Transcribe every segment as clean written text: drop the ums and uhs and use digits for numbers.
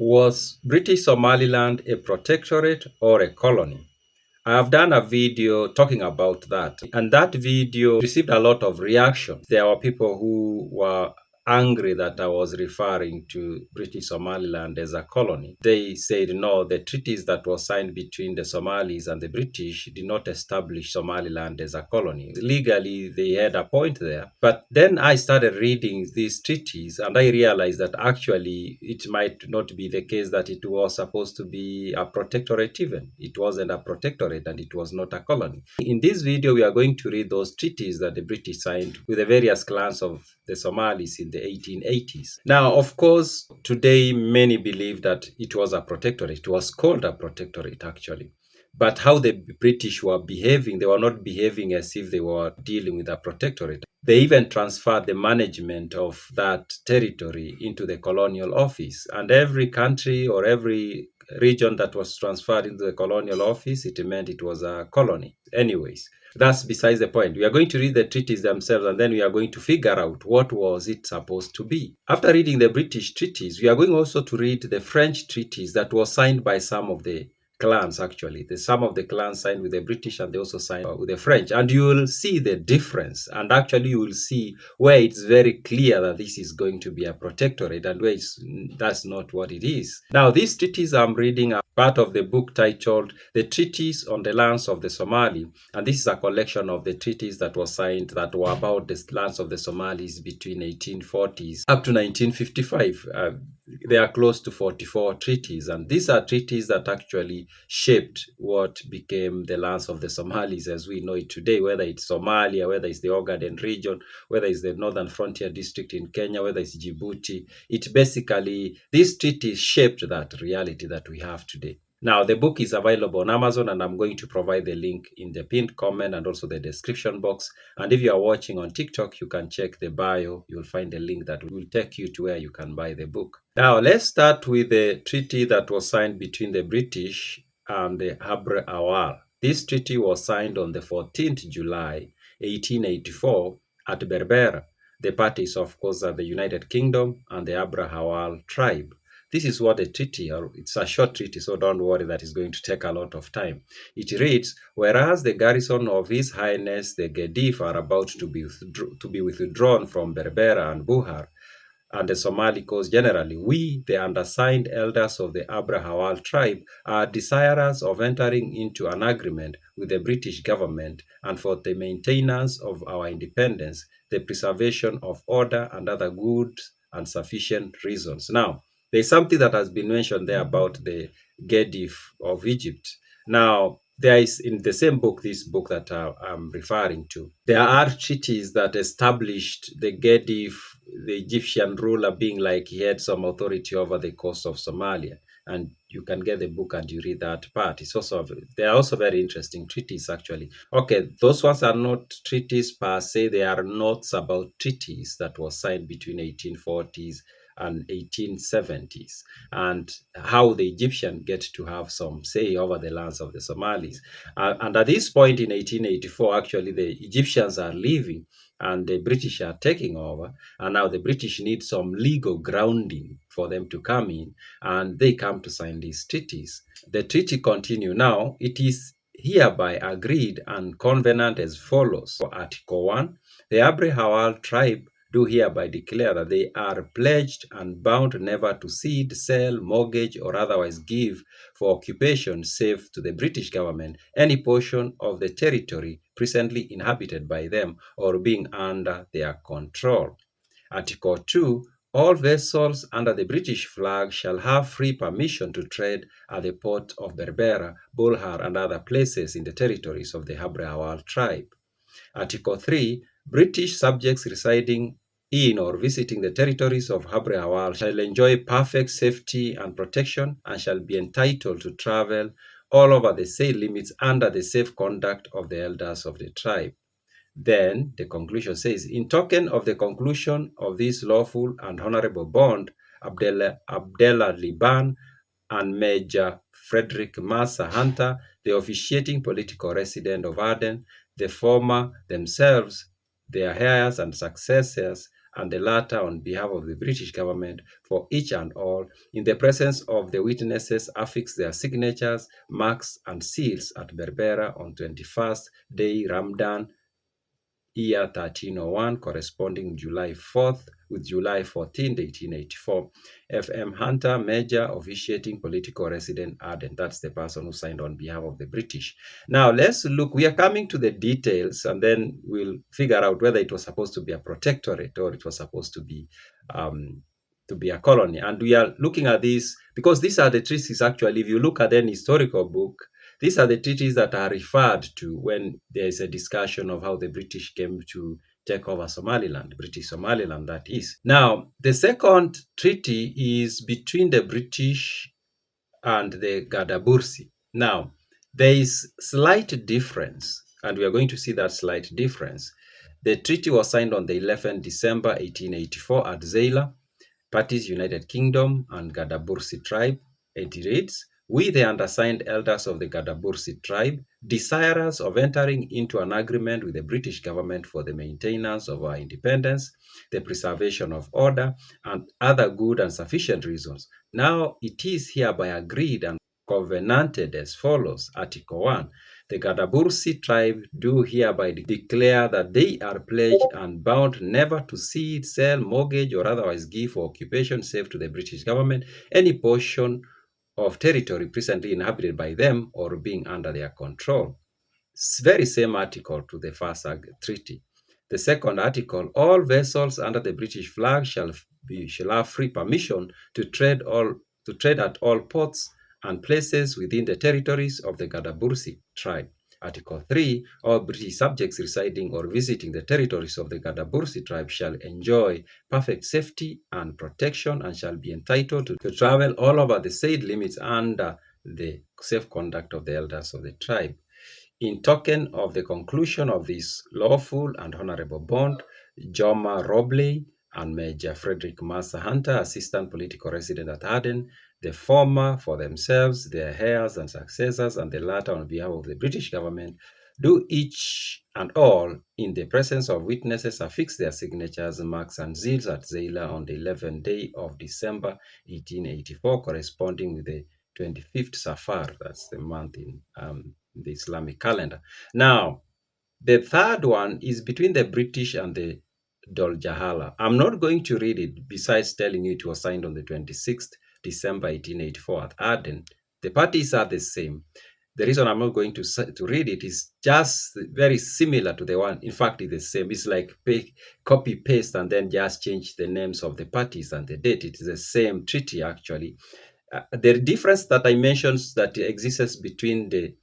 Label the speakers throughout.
Speaker 1: Was British Somaliland a protectorate or a colony? I have done a video talking about that, and that video received a lot of reaction. There were people who were angry that I was referring to British Somaliland as a colony. They said no, the treaties that were signed between the Somalis and the British did not establish Somaliland as a colony. Legally, they had a point there. But then I started reading these treaties and I realized that actually it might not be the case that it was supposed to be a protectorate even. It wasn't a protectorate and it was not a colony. In this video, we are going to read those treaties that the British signed with the various clans of the Somalis in the 1880s. Now, of course, today many believe that it was a protectorate. It was called a protectorate actually. But how the British were behaving, they were not behaving as if they were dealing with a protectorate. They even transferred the management of that territory into the colonial office. And every country or every region that was transferred into the colonial office, it meant it was a colony. Anyways, that's besides the point. We are going to read the treaties themselves and then we are going to figure out what was it supposed to be. After reading the British treaties, we are going also to read the French treaties that were signed by some of the clans actually. Some of the clans signed with the British and they also signed with the French. And you will see the difference. And actually you will see where it's very clear that this is going to be a protectorate and where that's not what it is. Now, these treaties I'm reading are part of the book titled The Treaties on the Lands of the Somali. And this is a collection of the treaties that were signed that were about the lands of the Somalis between 1840s up to 1955. There are close to 44 treaties, and these are treaties that actually shaped what became the lands of the Somalis as we know it today, whether it's Somalia, whether it's the Ogaden region, whether it's the Northern Frontier District in Kenya, whether it's Djibouti. These treaties shaped that reality that we have today. Now, the book is available on Amazon, and I'm going to provide the link in the pinned comment and also the description box. And if you are watching on TikTok, you can check the bio. You'll find a link that will take you to where you can buy the book. Now, let's start with the treaty that was signed between the British and the Habre Awal. This treaty was signed on the 14th July, 1884 at Berbera. The parties, of course, are the United Kingdom and the Habre Awal tribe. This is what the treaty, it's a short treaty, so don't worry that it's going to take a lot of time. It reads, whereas the garrison of His Highness the Gedif are about to be withdrawn from Berbera and Buhar, and the Somali coast generally, we, the undersigned elders of the Habre Awal tribe, are desirous of entering into an agreement with the British government and for the maintenance of our independence, the preservation of order and other good and sufficient reasons. Now, there's something that has been mentioned there about the Gedif of Egypt. Now, there is in the same book, this book that I'm referring to, there are treaties that established the Gedif, the Egyptian ruler, being like he had some authority over the coast of Somalia. And you can get the book and you read that part. They are also very interesting treaties actually. Okay, those ones are not treaties per se. They are notes about treaties that were signed between 1840s and 1870s, and how the Egyptian get to have some say over the lands of the Somalis. And at this point in 1884, actually, the Egyptians are leaving and the British are taking over. And now the British need some legal grounding for them to come in, and they come to sign these treaties. The treaty continue now. It is hereby agreed and covenant as follows. For Article 1, the Habre Awal tribe do hereby declare that they are pledged and bound never to cede, sell, mortgage, or otherwise give for occupation save to the British government any portion of the territory presently inhabited by them or being under their control. Article 2, all vessels under the British flag shall have free permission to trade at the port of Berbera, Bulhar, and other places in the territories of the Habre Awal tribe. Article 3, British subjects residing in or visiting the territories of Habre Awal shall enjoy perfect safety and protection and shall be entitled to travel all over the said limits under the safe conduct of the elders of the tribe. Then the conclusion says, in token of the conclusion of this lawful and honorable bond, Abdallah Liban and Major Frederick Massa Hunter, the officiating political resident of Aden, the former themselves, their heirs and successors, and the latter on behalf of the British government, for each and all, in the presence of the witnesses, affix their signatures, marks, and seals at Berbera on 21st day Ramadan, year 1301, corresponding July 4th with July 14th, 1884. F.M. Hunter, Major, officiating political resident, Aden. That's the person who signed on behalf of the British. Now, let's look. We are coming to the details, and then we'll figure out whether it was supposed to be a protectorate or it was supposed to be a colony. And we are looking at this because these are the treaties, actually. If you look at any historical book, these are the treaties that are referred to when there is a discussion of how the British came to take over Somaliland, British Somaliland, that is. Now, the second treaty is between the British and the Gadabursi. Now, there is slight difference, and we are going to see that slight difference. The treaty was signed on the 11th December 1884 at Zeila. Parties United Kingdom and Gadabursi tribe. It reads, "We, the undersigned elders of the Gadabursi tribe, desirous of entering into an agreement with the British government for the maintenance of our independence, the preservation of order, and other good and sufficient reasons. Now it is hereby agreed and covenanted as follows. Article 1. The Gadabursi tribe do hereby declare that they are pledged and bound never to cede, sell, mortgage, or otherwise give for occupation save to the British government any portion of territory presently inhabited by them or being under their control." It's very same article to the first treaty. The second article, all vessels under the British flag shall have free permission to trade at all ports and places within the territories of the Gadabursi tribe. Article 3, all British subjects residing or visiting the territories of the Gadabursi tribe shall enjoy perfect safety and protection and shall be entitled to travel all over the said limits under the safe conduct of the elders of the tribe. In token of the conclusion of this lawful and honorable bond, Joma Robley and Major Frederick Massa Hunter, assistant political resident at Aden, the former for themselves, their heirs and successors, and the latter on behalf of the British government, do each and all, in the presence of witnesses, affix their signatures, marks, and seals at Zeila on the 11th day of December 1884, corresponding with the 25th Safar, that's the month in the Islamic calendar. Now, the third one is between the British and the Doljahala. I'm not going to read it, besides telling you it was signed on the 26th December 1884 at Aden. The parties are the same. The reason I'm not going to read it is just very similar to the one. In fact, it's the same. It's like copy paste and then just change the names of the parties and the date. It is the same treaty, actually. The difference that I mentioned that exists between the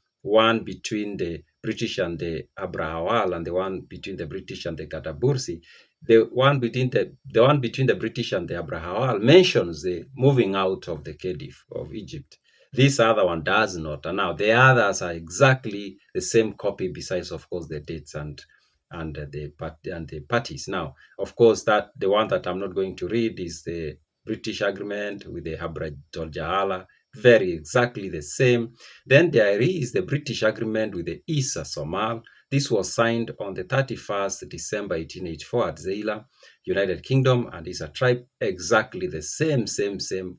Speaker 1: British and the Abrahawal and the one between the British and the Gadabursi, the one between the British and the Abrahawal mentions the moving out of the Khedive of Egypt. This other one does not. And now the others are exactly the same copy, besides, of course, the dates and the parties. Now, of course, that the one that I'm not going to read is the British agreement with the Habratol Jahala, very exactly the same. Then there is the British agreement with the Isa Somal. This was signed on the 31st December 1884 at Zeila, United Kingdom, and is a tribe, exactly the same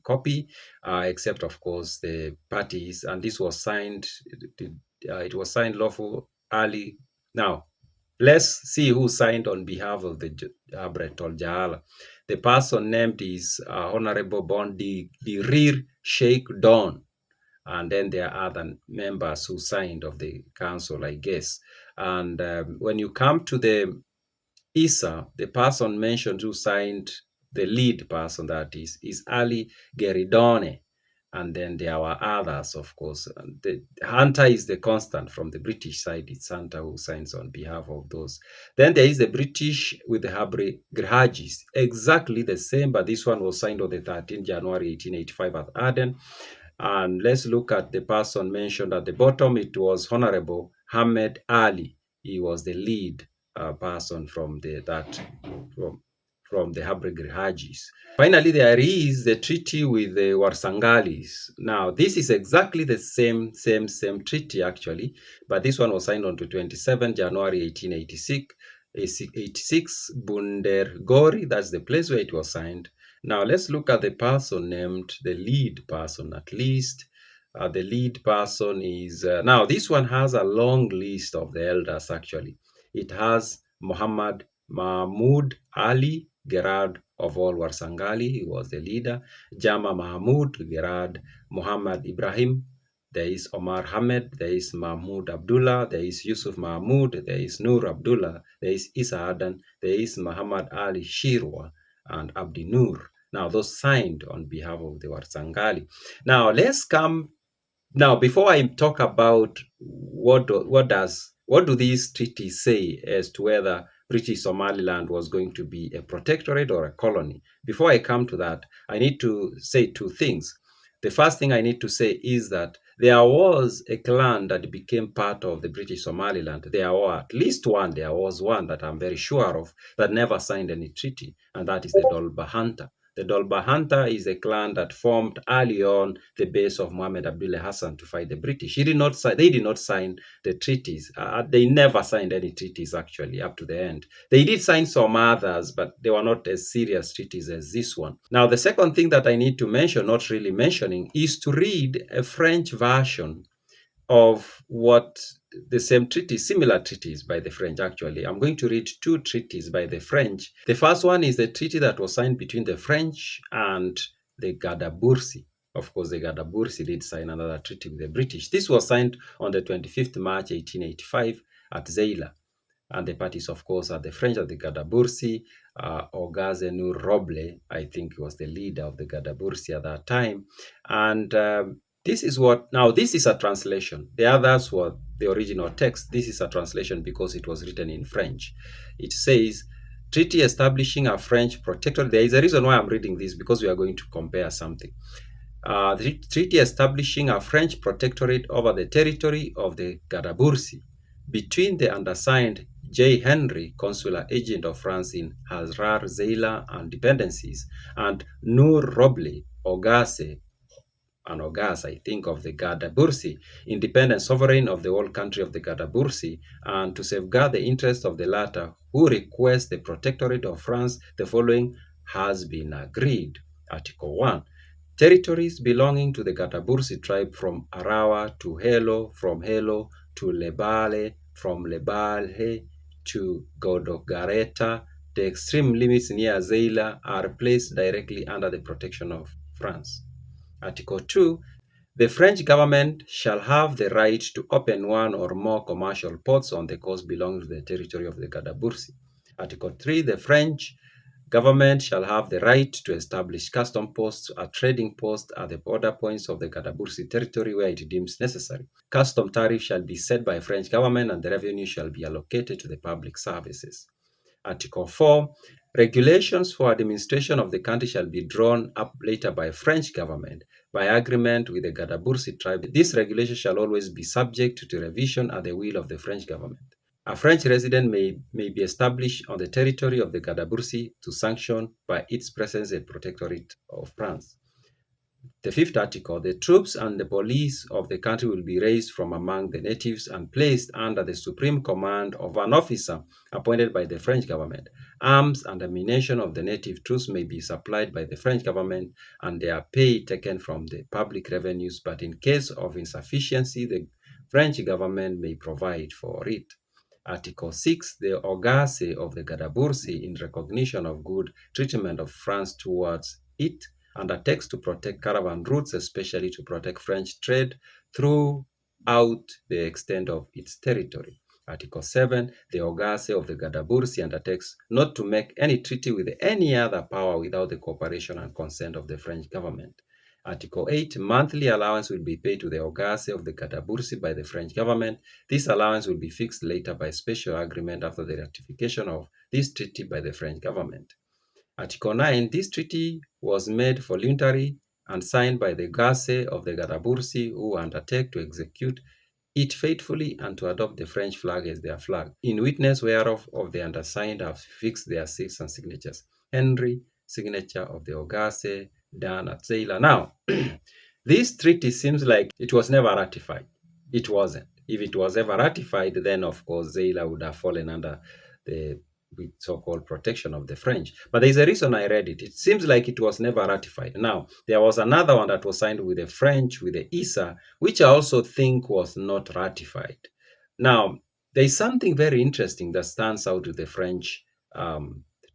Speaker 1: copy, except, of course, the parties. And this was signed, it was signed lawful early. Now, let's see who signed on behalf of the Habratol Jahala. The person named is Honorable Bondi Rir Sheikh Don. And then there are other members who signed of the council, I guess. And when you come to the Isa, the person mentioned who signed, the lead person, that is Ali Geridone. And then there were others, of course. The Hunter is the constant from the British side. It's Hunter who signs on behalf of those. Then there is the British with the Habri Grhajis, exactly the same, but this one was signed on the 13th January 1885 at Aden. And let's look at the person mentioned at the bottom. It was Honorable Hamed Ali. He was the lead person from the Habri Grhajis. Finally, there is the treaty with the Warsangalis. Now, this is exactly the same treaty, actually, but this one was signed on to 27 January 1886. 86 Bundergori, that's the place where it was signed. Now let's look at the person named the lead person at least. The lead person is, now this one has a long list of the elders actually. It has Muhammad Mahmud Ali Gerard of all Warsangali, he was the leader. Jama Mahmud Gerard, Muhammad Ibrahim, there is Omar Hamed, there is Mahmoud Abdullah, there is Yusuf Mahmoud, there is Nur Abdullah, there is Isa Adan, there is Muhammad Ali Shirwa, and Abdi Nur. Now, those signed on behalf of the Warsangali. Now, let's come. Now, before I talk about what do these treaties say as to whether British Somaliland was going to be a protectorate or a colony, before I come to that, I need to say two things. The first thing I need to say is that there was a clan that became part of the British Somaliland. There was one that I'm very sure of that never signed any treaty, and that is the Dolbahanta. The Dolbahanta is a clan that formed early on the base of Mohammed Abdullah Hassan to fight the British. They did not sign the treaties. They never signed any treaties actually up to the end. They did sign some others, but they were not as serious treaties as this one. Now, the second thing that I need to mention, not really mentioning, is to read a French version of what the same treaties, similar treaties by the French actually. I'm going to read two treaties by the French. The first one is the treaty that was signed between the French and the Gadabursi. Of course, the Gadabursi did sign another treaty with the British. This was signed on the 25th March 1885 at Zeila. And the parties, of course, are the French of the Gadabursi. Ogazenur Roble, I think, was the leader of the Gadabursi at that time. And this is a translation. The others were the original text. This is a translation because it was written in French. It says, treaty establishing a French protectorate. There is a reason why I'm reading this, because we are going to compare something. The treaty establishing a French protectorate over the territory of the Gadabursi between the undersigned J. Henry, consular agent of France in Hazrar, Zeila, and dependencies, and Nur Roble, Ogase, I think, of the Gadabursi, independent sovereign of the whole country of the Gadabursi, and to safeguard the interests of the latter, who request the protectorate of France, the following has been agreed. Article 1. Territories belonging to the Gadabursi tribe from Arawa to Helo, from Helo to Lebale, from Lebale to Godogareta, the extreme limits near Zeila, are placed directly under the protection of France. Article 2. The French government shall have the right to open one or more commercial ports on the coast belonging to the territory of the Gadabursi. Article 3. The French government shall have the right to establish custom posts or trading posts at the border points of the Gadabursi territory where it deems necessary. Custom tariff shall be set by French government and the revenue shall be allocated to the public services. Article 4. Regulations for administration of the country shall be drawn up later by French government by agreement with the Gadabursi tribe. This regulation shall always be subject to revision at the will of the French government. A French resident may be established on the territory of the Gadabursi to sanction by its presence a protectorate of France. The fifth article, the troops and the police of the country will be raised from among the natives and placed under the supreme command of an officer appointed by the French government. Arms and ammunition of the native troops may be supplied by the French government and their pay taken from the public revenues, but in case of insufficiency, the French government may provide for it. Article 6. The Ogase of the Gadabursi, in recognition of good treatment of France towards it, undertakes to protect caravan routes, especially to protect French trade throughout the extent of its territory. Article 7. The Ogase of the Gadabursi undertakes not to make any treaty with any other power without the cooperation and consent of the French government. Article 8. Monthly allowance will be paid to the Ogase of the Gadabursi by the French government. This allowance will be fixed later by special agreement after the ratification of this treaty by the French government. Article 9. This treaty was made voluntary and signed by the Ogase of the Gadabursi, who undertake to execute it faithfully and to adopt the French flag as their flag, in witness whereof of the undersigned have fixed their seals and signatures. Henry, signature of the Ogase, done at Zeila. Now, this treaty seems like it was never ratified. It wasn't. If it was ever ratified, then of course Zeila would have fallen under the with so-called protection of the French. But there's a reason I read it. It seems like it was never ratified. Now, there was another one that was signed with the French, with the ISA, which I also think was not ratified. Now, there's something very interesting that stands out with the French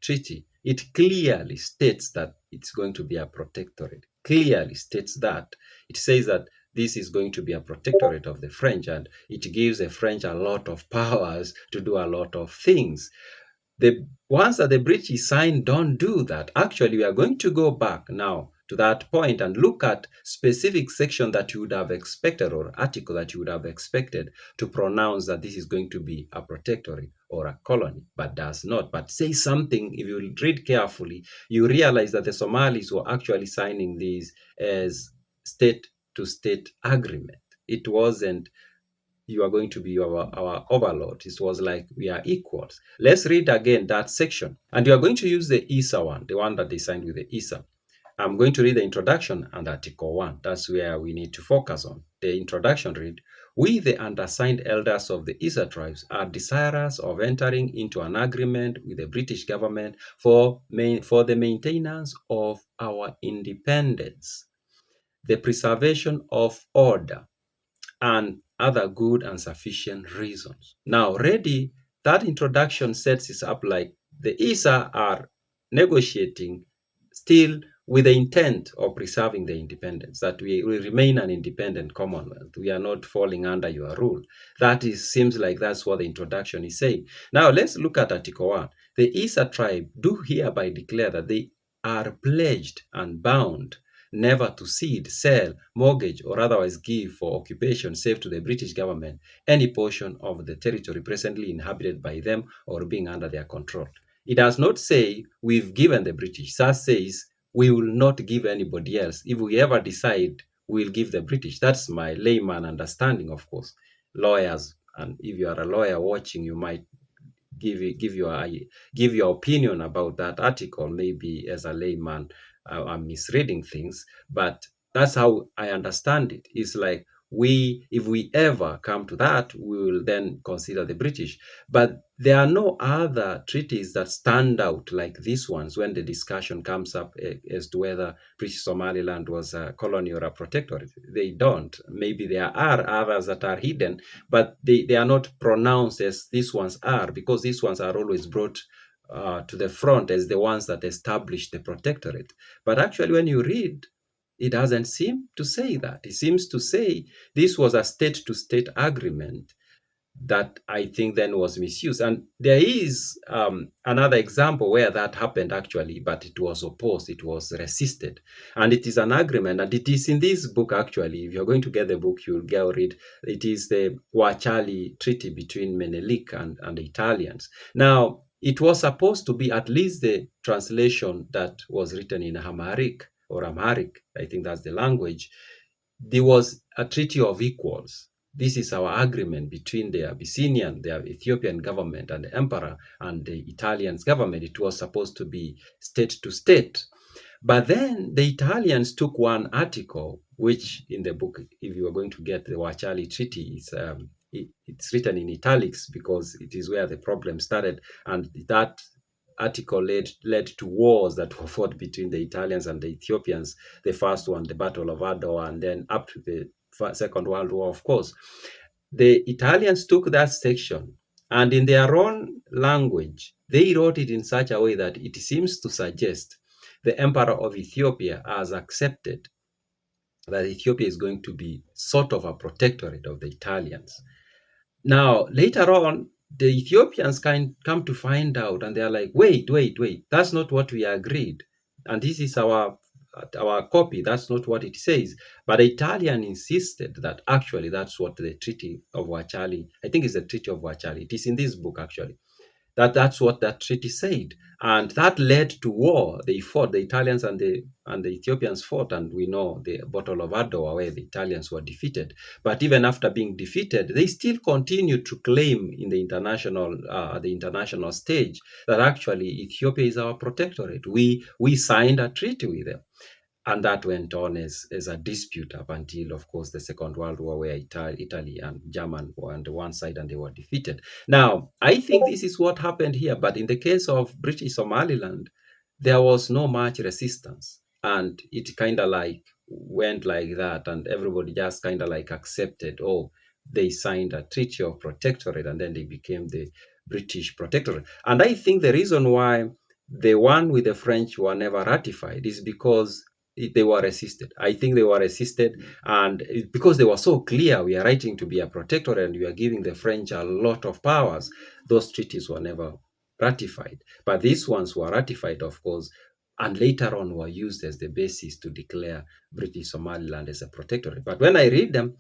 Speaker 1: treaty. It clearly states that it's going to be a protectorate. Clearly states that. It says that this is going to be a protectorate of the French, and it gives the French a lot of powers to do a lot of things. The ones that the British signed don't do that. Actually, we are going to go back now to that point and look at specific section that you would have expected, or article that you would have expected to pronounce that this is going to be a protectorate or a colony, but does not. But say something, if you read carefully, you realize that the Somalis were actually signing these as state-to-state agreement. It wasn't you are going to be our overlord. It was like we are equals. Let's read again that section. And you are going to use the ISA one, the one that they signed with the ISA. I'm going to read the introduction and Article 1. That's where we need to focus on. The introduction read, we, the undersigned elders of the ISA tribes, are desirous of entering into an agreement with the British government for the maintenance of our independence, the preservation of order, and other good and sufficient reasons. Now, ready, that introduction sets it up like the ISA are negotiating still with the intent of preserving the independence, that we will remain an independent Commonwealth. We are not falling under your rule. That seems like that's what the introduction is saying. Now, let's look at Article 1. The ISA tribe do hereby declare that they are pledged and bound never to cede, sell, mortgage, or otherwise give for occupation save to the British government any portion of the territory presently inhabited by them or being under their control. It does not say we've given the British. That says we will not give anybody else. If we ever decide, we'll give the British. That's my layman understanding, of course. Lawyers, and if you are a lawyer watching, you might give your opinion about that article. Maybe as a layman, I'm misreading things, but that's how I understand it. It's like if we ever come to that, we will then consider the British. But there are no other treaties that stand out like these ones when the discussion comes up as to whether British Somaliland was a colony or a protectorate. They don't. Maybe there are others that are hidden, but they are not pronounced as these ones are, because these ones are always brought to the front as the ones that established the protectorate. But actually, when you read, it doesn't seem to say that. It seems to say this was a state-to-state agreement that I think then was misused. And there is another example where that happened actually, but it was opposed, it was resisted. And it is an agreement, and it is in this book actually. If you're going to get the book, you'll go read. It is the Wachali Treaty between Menelik and the Italians. Now, it was supposed to be at least the translation that was written in Amharic, I think that's the language. There was a treaty of equals. This is our agreement between the Abyssinian, the Ethiopian government, and the emperor, and the Italian government. It was supposed to be state to state. But then the Italians took one article, which in the book, if you are going to get the Wachali Treaty, it's written in italics because it is where the problem started, and that article led to wars that were fought between the Italians and the Ethiopians. The first one, the Battle of Adwa, and then up to the Second World War, of course. The Italians took that section, and in their own language, they wrote it in such a way that it seems to suggest the emperor of Ethiopia has accepted that Ethiopia is going to be sort of a protectorate of the Italians. Now, later on, the Ethiopians come to find out, and they're like, wait, that's not what we agreed. And this is our copy, that's not what it says. But the Italian insisted that actually that's what the Treaty of Wachali, I think it's the Treaty of Wachali, it is in this book actually, that's what that treaty said. And that led to war. They fought, the Italians and the Ethiopians fought, and we know the Battle of Adwa where the Italians were defeated. But even after being defeated, they still continued to claim in the international stage that actually Ethiopia is our protectorate. We signed a treaty with them. And that went on as a dispute up until, of course, the Second World War, where Italy and German were on the one side and they were defeated. Now, I think this is what happened here. But in the case of British Somaliland, there was no much resistance. And it kind of like went like that. And everybody just kind of like accepted, oh, they signed a treaty of protectorate and then they became the British protectorate. And I think the reason why the one with the French were never ratified is because they were resisted. I think they were resisted, and because they were so clear, we are writing to be a protectorate and we are giving the French a lot of powers, those treaties were never ratified. But these ones were ratified, of course, and later on were used as the basis to declare British Somaliland as a protectorate. But when I read them,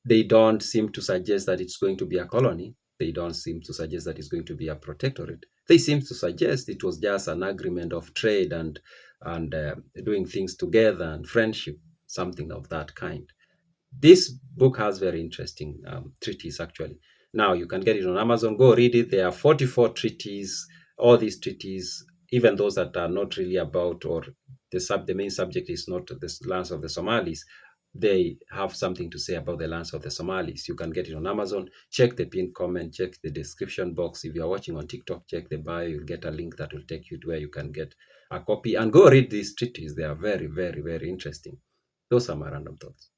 Speaker 1: they don't seem to suggest that it's going to be a colony. They don't seem to suggest that it's going to be a protectorate. They seem to suggest it was just an agreement of trade and doing things together and friendship, something of that kind. This book has very interesting treaties, actually. Now you can get it on Amazon. Go read it. There are 44 treaties. All these treaties, even those that are not really about, or the main subject is not the lands of the Somalis, they have something to say about the lands of the Somalis. You can get it on Amazon. Check the pinned comment, check the description box. If you are watching on TikTok, check the bio. You'll get a link that will take you to where you can get a copy and go read these treaties. They are very, very, very interesting. Those are my random thoughts.